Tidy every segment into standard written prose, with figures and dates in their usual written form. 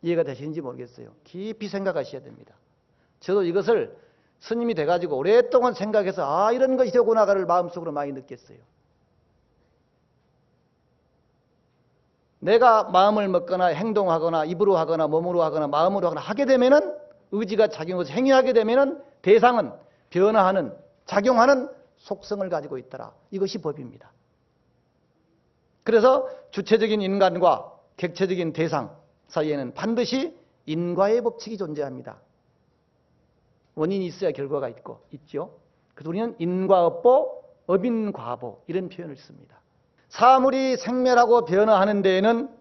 이해가 되시는지 모르겠어요. 깊이 생각하셔야 됩니다. 저도 이것을 스님이 돼가지고 오랫동안 생각해서 이런 것이 되구나를 마음속으로 많이 느꼈어요. 내가 마음을 먹거나 행동하거나 입으로 하거나 몸으로 하거나 마음으로 하거나 하게 되면은 의지가 작용해서 행위하게 되면은 대상은 변화하는, 작용하는 속성을 가지고 있더라. 이것이 법입니다. 그래서 주체적인 인간과 객체적인 대상 사이에는 반드시 인과의 법칙이 존재합니다. 원인이 있어야 결과가 있죠. 그래서 우리는 인과업보, 업인과보 이런 표현을 씁니다. 사물이 생멸하고 변화하는 데에는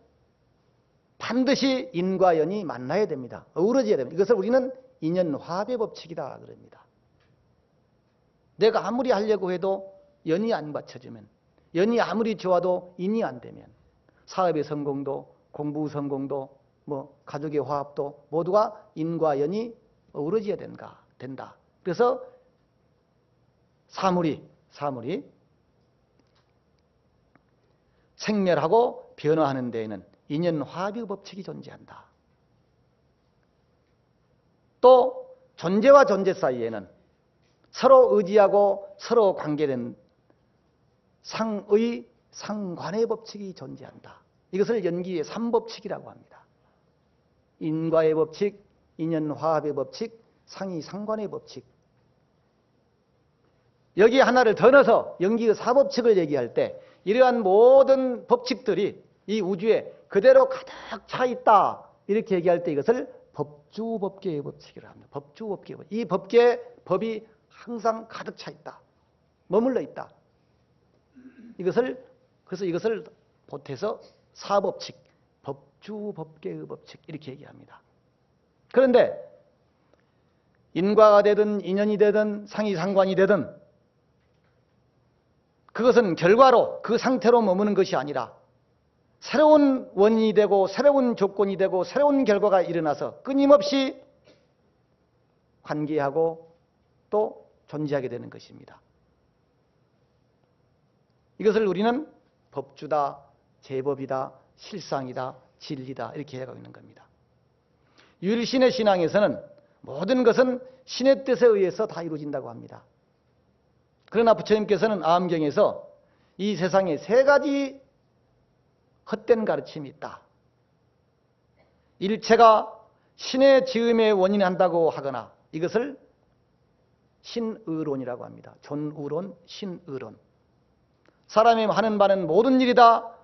반드시 인과연이 만나야 됩니다. 어우러져야 됩니다. 이것을 우리는 인연화합의 법칙이다 그럽니다. 내가 아무리 하려고 해도 연이 안 받쳐지면, 연이 아무리 좋아도 인이 안 되면 사업의 성공도, 공부 성공도, 가족의 화합도 모두가 인과 연이 어우러져야 된다. 그래서 사물이 생멸하고 변화하는 데에는 인연화합의 법칙이 존재한다. 또 존재와 존재 사이에는 서로 의지하고 서로 관계된 상의, 상관의 법칙이 존재한다. 이것을 연기의 삼법칙이라고 합니다. 인과의 법칙, 인연화합의 법칙, 상의, 상관의 법칙. 여기 하나를 더 넣어서 연기의 사법칙을 얘기할 때 이러한 모든 법칙들이 이 우주에 그대로 가득 차 있다. 이렇게 얘기할 때 이것을 법주법계의 법칙이라고 합니다. 법주법계의 법칙. 이 법이 항상 가득 차 있다. 머물러 있다. 그래서 이것을 보태서 사법칙, 법주법계의 법칙 이렇게 얘기합니다. 그런데 인과가 되든 인연이 되든 상이상관이 되든 그것은 결과로 그 상태로 머무는 것이 아니라 새로운 원인이 되고 새로운 조건이 되고 새로운 결과가 일어나서 끊임없이 관계하고 또 존재하게 되는 것입니다. 이것을 우리는 법주다, 제법이다, 실상이다, 진리다 이렇게 해가고 있는 겁니다. 유일신의 신앙에서는 모든 것은 신의 뜻에 의해서 다 이루어진다고 합니다. 그러나 부처님께서는 아함경에서 이 세상에 세 가지 헛된 가르침이 있다. 일체가 신의 지음에 원인한다고 하거나 이것을 신의론이라고 합니다. 존의론, 신의론. 사람이 하는 바는 모든 일이 다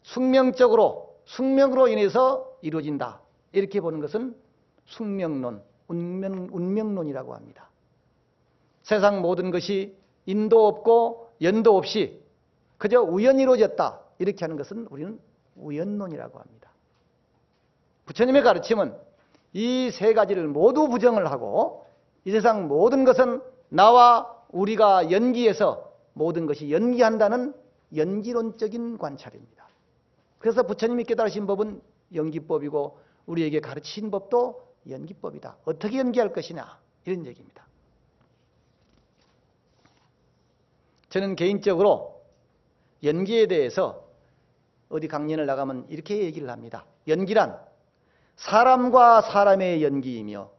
숙명으로 인해서 이루어진다. 이렇게 보는 것은 숙명론, 운명론이라고 합니다. 세상 모든 것이 인도 없고 연도 없이 그저 우연히 이루어졌다. 이렇게 하는 것은 우리는 우연론이라고 합니다. 부처님의 가르침은 이 세 가지를 모두 부정을 하고 이 세상 모든 것은 나와 우리가 연기해서 모든 것이 연기한다는 연기론적인 관찰입니다. 그래서 부처님이 깨달으신 법은 연기법이고 우리에게 가르친 법도 연기법이다. 어떻게 연기할 것이냐 이런 얘기입니다. 저는 개인적으로 연기에 대해서 어디 강연을 나가면 이렇게 얘기를 합니다. 연기란 사람과 사람의 연기이며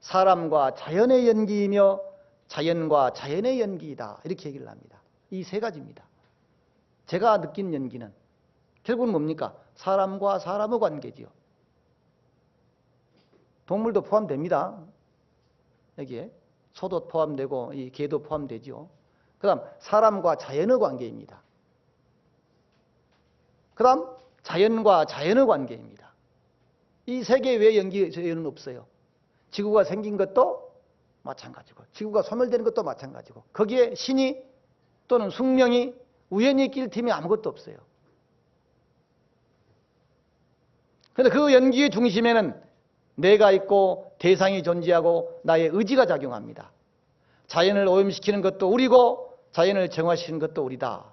사람과 자연의 연기이며 자연과 자연의 연기이다. 이렇게 얘기를 합니다. 이 세 가지입니다. 제가 느낀 연기는 결국은 뭡니까? 사람과 사람의 관계지요. 동물도 포함됩니다. 여기에 소도 포함되고 이 개도 포함되죠. 그 다음 사람과 자연의 관계입니다. 그 다음 자연과 자연의 관계입니다. 이 세 개 외에 연기는 없어요. 지구가 생긴 것도 마찬가지고 지구가 소멸되는 것도 마찬가지고 거기에 신이 또는 숙명이 우연히 낄 틈이 아무것도 없어요. 그런데 그 연기의 중심에는 내가 있고 대상이 존재하고 나의 의지가 작용합니다. 자연을 오염시키는 것도 우리고 자연을 정화시키는 것도 우리다.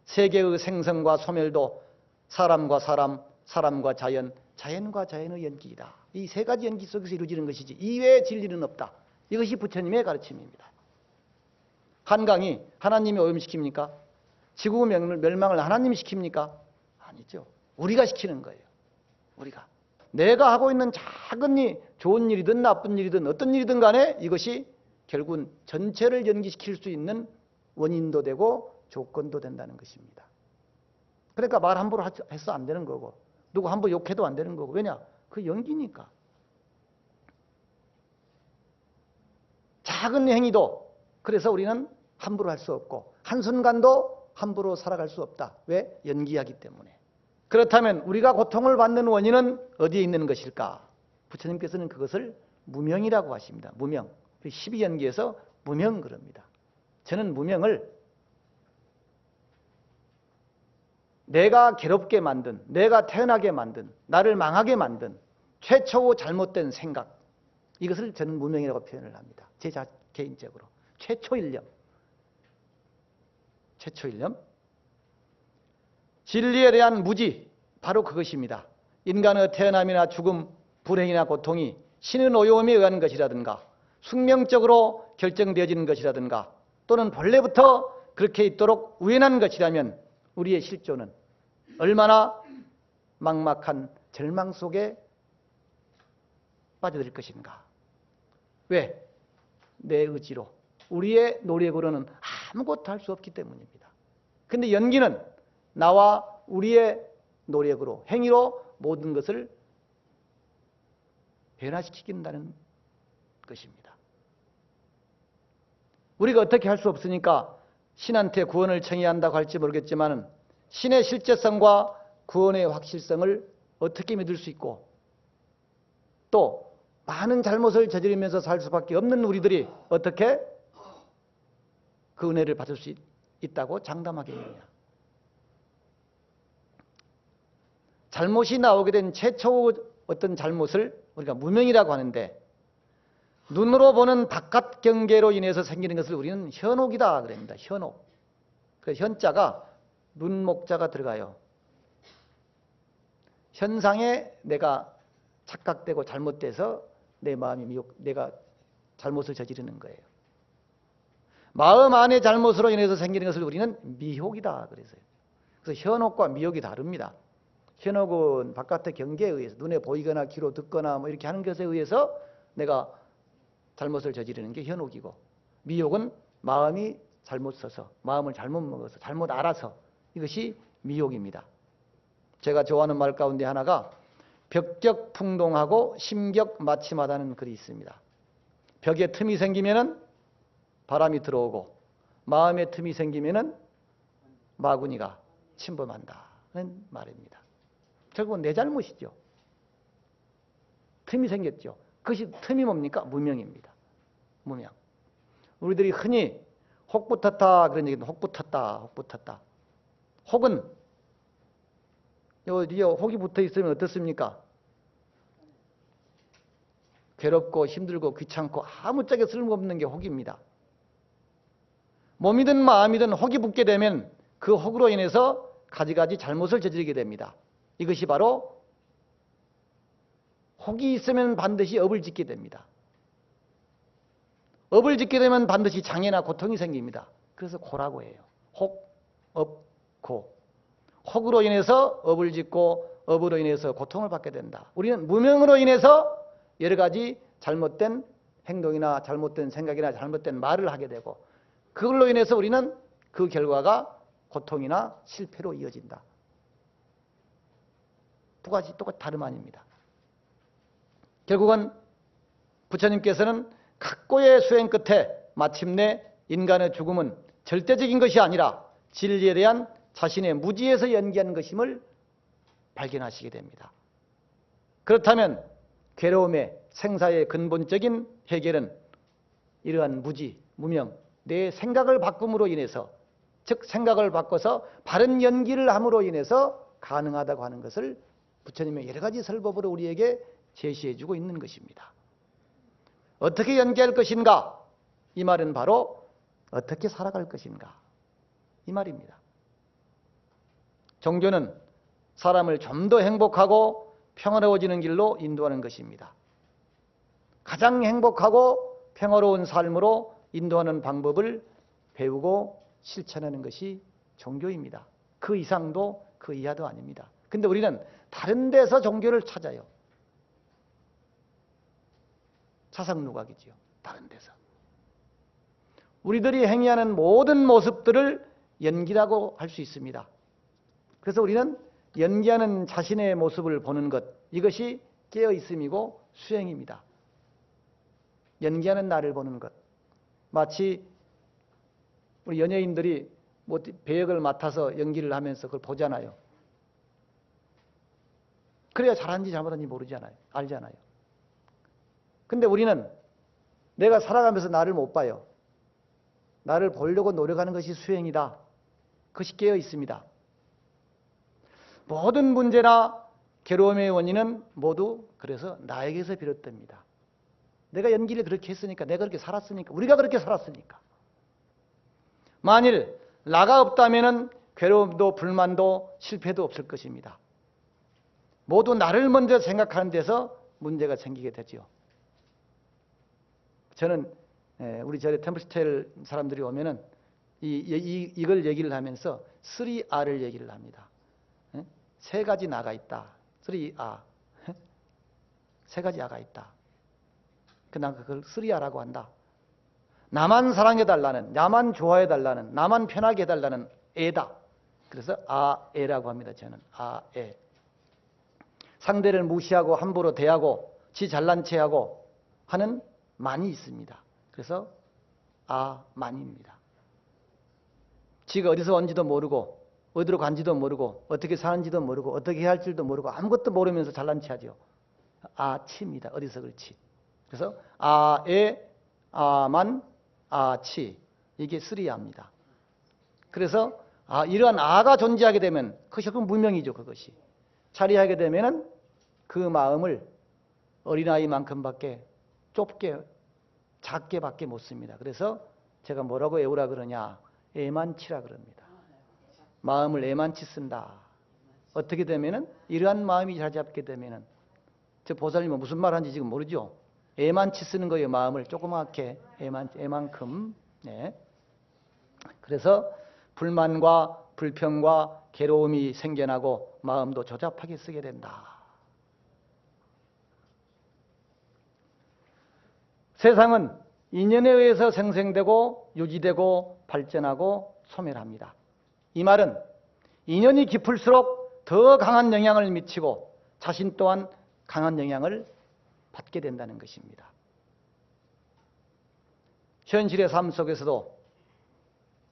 세계의 생성과 소멸도 사람과 사람, 사람과 자연, 자연과 자연의 연기이다. 이 세 가지 연기 속에서 이루어지는 것이지 이외의 진리는 없다. 이것이 부처님의 가르침입니다. 한강이 하나님이 오염시킵니까? 지구 멸망을 하나님이 시킵니까? 아니죠. 우리가 시키는 거예요. 우리가. 내가 하고 있는 작은 일, 좋은 일이든 나쁜 일이든 어떤 일이든 간에 이것이 결국은 전체를 연기시킬 수 있는 원인도 되고 조건도 된다는 것입니다. 그러니까 말 함부로 해서 안 되는 거고, 누구 함부로 욕해도 안 되는 거고. 왜냐? 그 연기니까. 작은 행위도 그래서 우리는 함부로 할 수 없고 한순간도 함부로 살아갈 수 없다. 왜? 연기하기 때문에. 그렇다면 우리가 고통을 받는 원인은 어디에 있는 것일까? 부처님께서는 그것을 무명이라고 하십니다. 무명. 12연기에서 무명 그럽니다. 저는 무명을 내가 괴롭게 만든, 내가 태어나게 만든, 나를 망하게 만든 최초 잘못된 생각, 이것을 저는 무명이라고 표현을 합니다. 제 개인적으로. 최초 일념. 최초 일념. 진리에 대한 무지, 바로 그것입니다. 인간의 태어남이나 죽음, 불행이나 고통이 신의 노여움에 의한 것이라든가 숙명적으로 결정되어지는 것이라든가 또는 본래부터 그렇게 있도록 우연한 것이라면 우리의 실존은 얼마나 막막한 절망 속에 빠져들 것인가. 왜? 내 의지로, 우리의 노력으로는 아무것도 할 수 없기 때문입니다. 근데 연기는 나와 우리의 노력으로, 행위로 모든 것을 변화시킨다는 것입니다. 우리가 어떻게 할 수 없으니까 신한테 구원을 청해야 한다고 할지 모르겠지만 신의 실제성과 구원의 확실성을 어떻게 믿을 수 있고 또 많은 잘못을 저지르면서 살 수밖에 없는 우리들이 어떻게 그 은혜를 받을 수 있다고 장담하겠느냐. 잘못이 나오게 된 최초 어떤 잘못을 우리가 무명이라고 하는데 눈으로 보는 바깥 경계로 인해서 생기는 것을 우리는 현혹이다 그럽니다. 현혹. 그 현자가 눈목자가 들어가요. 현상에 내가 착각되고 잘못돼서 내 마음이 내가 잘못을 저지르는 거예요. 마음 안의 잘못으로 인해서 생기는 것을 우리는 미혹이다 그래서요. 그래서 현혹과 미혹이 다릅니다. 현혹은 바깥의 경계에 의해서 눈에 보이거나 귀로 듣거나 뭐 이렇게 하는 것에 의해서 내가 잘못을 저지르는 게 현혹이고 미혹은 마음이 잘못 써서 마음을 잘못 먹어서 잘못 알아서 이것이 미혹입니다. 제가 좋아하는 말 가운데 하나가 벽격풍동하고 심격마침하다는 글이 있습니다. 벽에 틈이 생기면은 바람이 들어오고 마음에 틈이 생기면은 마구니가 침범한다는 말입니다. 결국은 내 잘못이죠. 틈이 생겼죠. 그것이 틈이 뭡니까? 무명입니다. 무명. 우리들이 흔히 혹 붙었다 그런 얘기는 혹 붙었다, 혹 붙었다. 혹은 혹이 붙어 있으면 어떻습니까? 괴롭고 힘들고 귀찮고 아무짝에 쓸모없는 게 혹입니다. 몸이든 마음이든 혹이 붙게 되면 그 혹으로 인해서 가지가지 잘못을 저지르게 됩니다. 이것이 바로 혹이 있으면 반드시 업을 짓게 됩니다. 업을 짓게 되면 반드시 장애나 고통이 생깁니다. 그래서 고라고 해요. 혹, 업, 고. 혹으로 인해서 업을 짓고 업으로 인해서 고통을 받게 된다. 우리는 무명으로 인해서 여러 가지 잘못된 행동이나 잘못된 생각이나 잘못된 말을 하게 되고 그걸로 인해서 우리는 그 결과가 고통이나 실패로 이어진다. 두 가지 똑같이 다름 아닙니다. 결국은 부처님께서는 각고의 수행 끝에 마침내 인간의 죽음은 절대적인 것이 아니라 진리에 대한 자신의 무지에서 연기한 것임을 발견하시게 됩니다. 그렇다면 괴로움의 생사의 근본적인 해결은 이러한 무지, 무명, 내 생각을 바꿈으로 인해서 즉 생각을 바꿔서 바른 연기를 함으로 인해서 가능하다고 하는 것을 부처님의 여러 가지 설법으로 우리에게 제시해주고 있는 것입니다. 어떻게 연기할 것인가? 이 말은 바로 어떻게 살아갈 것인가? 이 말입니다. 종교는 사람을 좀 더 행복하고 평화로워지는 길로 인도하는 것입니다. 가장 행복하고 평화로운 삶으로 인도하는 방법을 배우고 실천하는 것이 종교입니다. 그 이상도 그 이하도 아닙니다. 근데 우리는 다른 데서 종교를 찾아요. 사상누각이지요. 다른 데서. 우리들이 행위하는 모든 모습들을 연기라고 할 수 있습니다. 그래서 우리는 연기하는 자신의 모습을 보는 것, 이것이 깨어있음이고 수행입니다. 연기하는 나를 보는 것. 마치 우리 연예인들이 뭐 배역을 맡아서 연기를 하면서 그걸 보잖아요. 그래야 잘하는지 잘못하는지 모르잖아요. 알잖아요. 근데 우리는 내가 살아가면서 나를 못 봐요. 나를 보려고 노력하는 것이 수행이다. 그것이 깨어 있습니다. 모든 문제나 괴로움의 원인은 모두 그래서 나에게서 비롯됩니다. 내가 연기를 그렇게 했으니까, 내가 그렇게 살았으니까, 우리가 그렇게 살았으니까. 만일 나가 없다면 괴로움도 불만도 실패도 없을 것입니다. 모두 나를 먼저 생각하는 데서 문제가 생기게 되죠. 저는 우리 절에 템플스테일 사람들이 오면은 이걸 얘기를 하면서 3R을 얘기를 합니다. 세 가지 나가 있다. 3R. 세 가지 아가 있다. 난 그걸 3R라고 한다. 나만 사랑해달라는, 나만 좋아해달라는, 나만 편하게 해달라는 애다. 그래서 아애라고 합니다. 저는 아애. 상대를 무시하고 함부로 대하고 지 잘난 체하고 하는 만이 있습니다. 그래서 아만입니다. 지가 어디서 온지도 모르고 어디로 간지도 모르고 어떻게 사는지도 모르고 어떻게 해야 할지도 모르고 아무것도 모르면서 잘난 체하죠. 아치입니다. 어디서 그렇지. 그래서 아애, 아만, 아치, 이게 3R입니다. 그래서 이러한 아가 존재하게 되면 그것이 무명이죠. 그것이 자리하게 되면은 그 마음을 어린아이만큼밖에 좁게 작게밖에 못 씁니다. 그래서 제가 뭐라고 애우라 그러냐, 애만치라 그럽니다. 마음을 애만치 쓴다. 어떻게 되면은 이러한 마음이 자리 잡게 되면은, 저 보살님은 무슨 말 하는지 지금 모르죠. 애만치 쓰는 거예요. 마음을 조그맣게 애만큼. 네. 그래서 불만과 불평과 괴로움이 생겨나고 마음도 조잡하게 쓰게 된다. 세상은 인연에 의해서 생생되고 유지되고 발전하고 소멸합니다. 이 말은 인연이 깊을수록 더 강한 영향을 미치고 자신 또한 강한 영향을 받게 된다는 것입니다. 현실의 삶 속에서도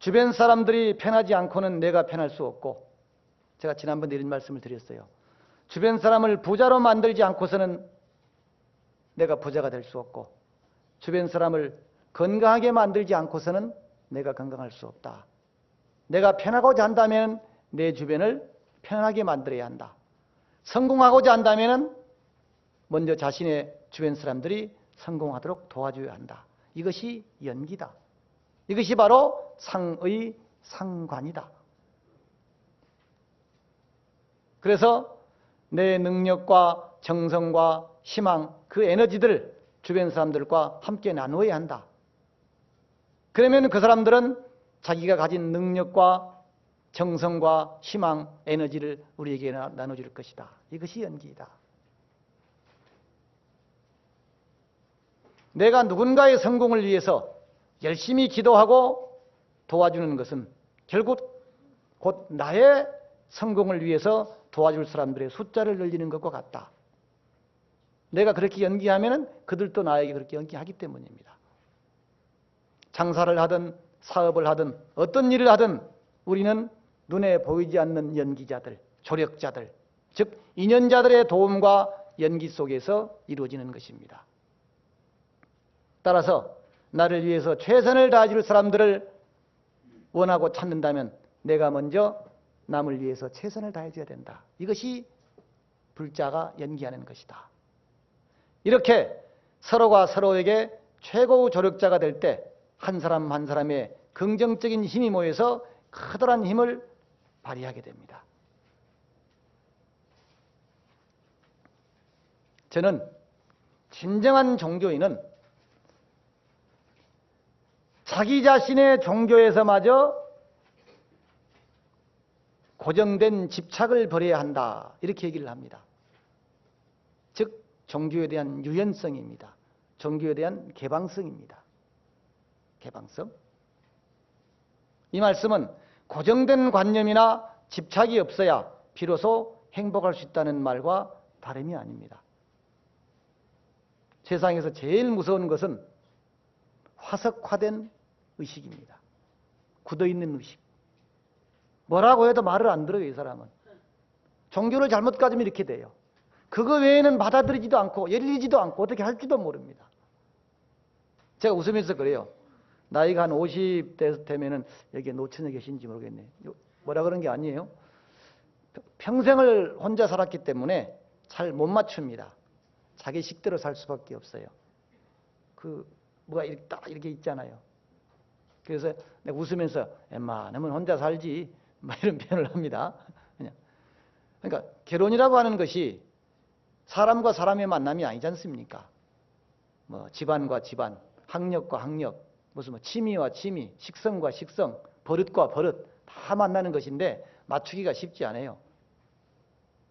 주변 사람들이 편하지 않고는 내가 편할 수 없고, 제가 지난번에 이런 말씀을 드렸어요. 주변 사람을 부자로 만들지 않고서는 내가 부자가 될 수 없고, 주변 사람을 건강하게 만들지 않고서는 내가 건강할 수 없다. 내가 편하고자 한다면 내 주변을 편하게 만들어야 한다. 성공하고자 한다면 먼저 자신의 주변 사람들이 성공하도록 도와줘야 한다. 이것이 연기다. 이것이 바로 상의 상관이다. 그래서 내 능력과 정성과 희망, 그 에너지들 주변 사람들과 함께 나누어야 한다. 그러면 그 사람들은 자기가 가진 능력과 정성과 희망, 에너지를 우리에게 나눠줄 것이다. 이것이 연기이다. 내가 누군가의 성공을 위해서 열심히 기도하고 도와주는 것은 결국 곧 나의 성공을 위해서 도와줄 사람들의 숫자를 늘리는 것과 같다. 내가 그렇게 연기하면 그들도 나에게 그렇게 연기하기 때문입니다. 장사를 하든 사업을 하든 어떤 일을 하든 우리는 눈에 보이지 않는 연기자들, 조력자들, 즉 인연자들의 도움과 연기 속에서 이루어지는 것입니다. 따라서 나를 위해서 최선을 다해줄 사람들을 원하고 찾는다면 내가 먼저 남을 위해서 최선을 다해줘야 된다. 이것이 불자가 연기하는 것이다. 이렇게 서로가 서로에게 최고의 조력자가 될 때 한 사람 한 사람의 긍정적인 힘이 모여서 커다란 힘을 발휘하게 됩니다. 저는 진정한 종교인은 자기 자신의 종교에서마저 고정된 집착을 버려야 한다. 이렇게 얘기를 합니다. 즉 종교에 대한 유연성입니다. 종교에 대한 개방성입니다. 개방성. 이 말씀은 고정된 관념이나 집착이 없어야 비로소 행복할 수 있다는 말과 다름이 아닙니다. 세상에서 제일 무서운 것은 화석화된 의식입니다. 굳어있는 의식. 뭐라고 해도 말을 안 들어요, 이 사람은. 종교를 잘못 가지면 이렇게 돼요. 그거 외에는 받아들이지도 않고 열리지도 않고 어떻게 할지도 모릅니다. 제가 웃으면서 그래요. 나이가 한 50대 되면은 여기에 노처녀 계신지 모르겠네. 뭐라 그런 게 아니에요. 평생을 혼자 살았기 때문에 잘 못 맞춥니다. 자기 식대로 살 수밖에 없어요. 뭐가 이렇게 딱 이렇게 있잖아요. 그래서 내가 웃으면서 웬만하면 혼자 살지 막 이런 표현을 합니다. 그냥. 그러니까 결혼이라고 하는 것이 사람과 사람의 만남이 아니지 않습니까? 뭐 집안과 집안, 학력과 학력, 무슨 뭐 취미와 취미, 식성과 식성, 버릇과 버릇 다 만나는 것인데 맞추기가 쉽지 않아요.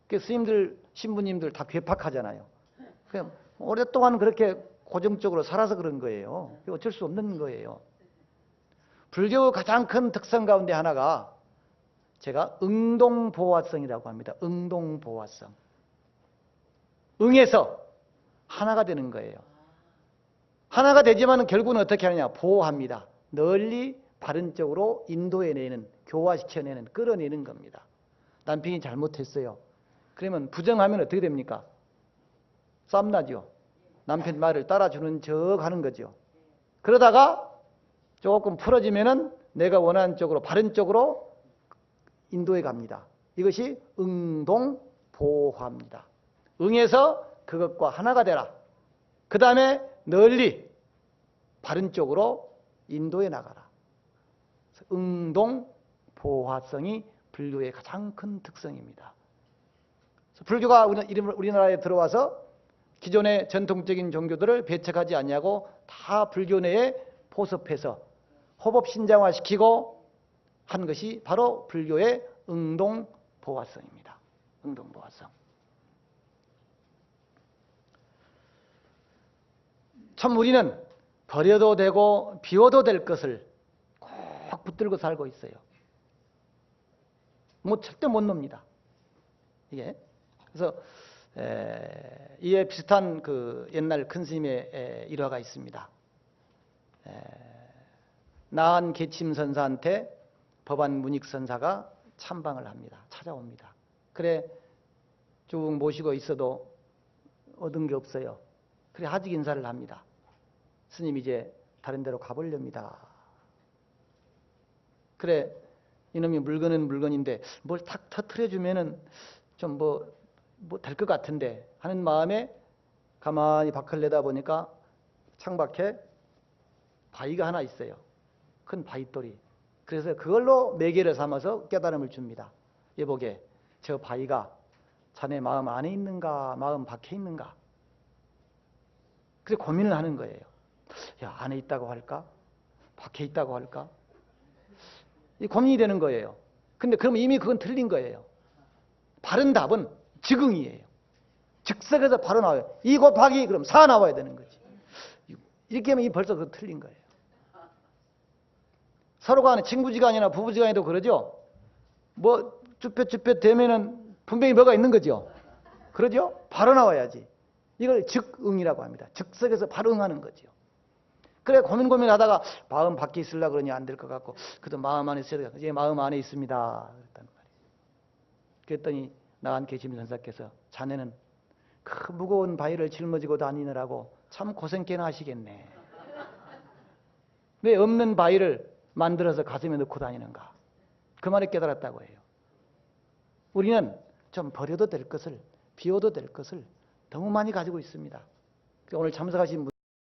그 스님들, 신부님들 다 괴팍하잖아요. 그냥 오랫동안 그렇게 고정적으로 살아서 그런 거예요. 어쩔 수 없는 거예요. 불교 가장 큰 특성 가운데 하나가 제가 응동보화성이라고 합니다. 응동보화성. 응해서 하나가 되는 거예요. 하나가 되지만 결국은 어떻게 하느냐? 보호합니다. 널리 바른 쪽으로 인도해내는, 교화시켜내는, 끌어내는 겁니다. 남편이 잘못했어요. 그러면 부정하면 어떻게 됩니까? 쌈나죠. 남편 말을 따라주는 척 하는 거죠. 그러다가 조금 풀어지면은 내가 원하는 쪽으로, 바른 쪽으로 인도해 갑니다. 이것이 응동보화입니다. 응해서 그것과 하나가 되라. 그 다음에 널리 바른 쪽으로 인도해 나가라. 응동보화성이 불교의 가장 큰 특성입니다. 불교가 우리나라에 들어와서 기존의 전통적인 종교들을 배척하지 않냐고 다 불교 내에 포섭해서 호법신장화시키고 한 것이 바로 불교의 응동보화성입니다. 응동보화성. 참 우리는 버려도 되고 비워도 될 것을 꼭 붙들고 살고 있어요. 절대 못 놉니다. 이게. 그래서 이에 비슷한 그 옛날 큰 스님의 일화가 있습니다. 나한 계침선사한테 법안 문익선사가 참방을 합니다. 찾아옵니다. 그래 쭉 모시고 있어도 얻은 게 없어요. 그래 하직 인사를 합니다. 스님 이제 다른 데로 가보렵니다. 그래 이놈이 물건은 물건인데 뭘 탁 터트려주면은 좀 뭐 될 것 같은데 하는 마음에 가만히 밖을 내다보니까 창밖에 바위가 하나 있어요. 큰 바위돌이. 그래서 그걸로 매개를 삼아서 깨달음을 줍니다. 여보게, 저 바위가 자네 마음 안에 있는가 마음 밖에 있는가? 그래서 고민을 하는 거예요. 야, 안에 있다고 할까? 밖에 있다고 할까? 이 고민이 되는 거예요. 근데 그럼 이미 그건 틀린 거예요. 바른 답은 즉응이에요. 즉석에서 바로 나와요. 2 곱하기 그럼 4 나와야 되는 거지. 이렇게 하면 벌써 그거 틀린 거예요. 서로 간에 친구지간이나 부부지간에도 그러죠. 뭐 쭈뼛쭈뼛 되면은 분명히 뭐가 있는 거죠. 그러죠? 바로 나와야지. 이걸 즉응이라고 합니다. 즉석에서 바로 응하는 거죠. 그래 고민하다가 마음 밖에 있으려고 그러니 안 될 것 같고 그래도 마음 안에 있어야 돼. 이제 마음 안에 있습니다. 그랬단 말이에요. 그랬더니 나한 계심선사께서 자네는 그 무거운 바위를 짊어지고 다니느라고 참 고생 꽤나 하시겠네. 왜 없는 바위를 만들어서 가슴에 넣고 다니는가? 그 말을 깨달았다고 해요. 우리는 좀 버려도 될 것을, 비워도 될 것을 너무 많이 가지고 있습니다. 오늘 참석하신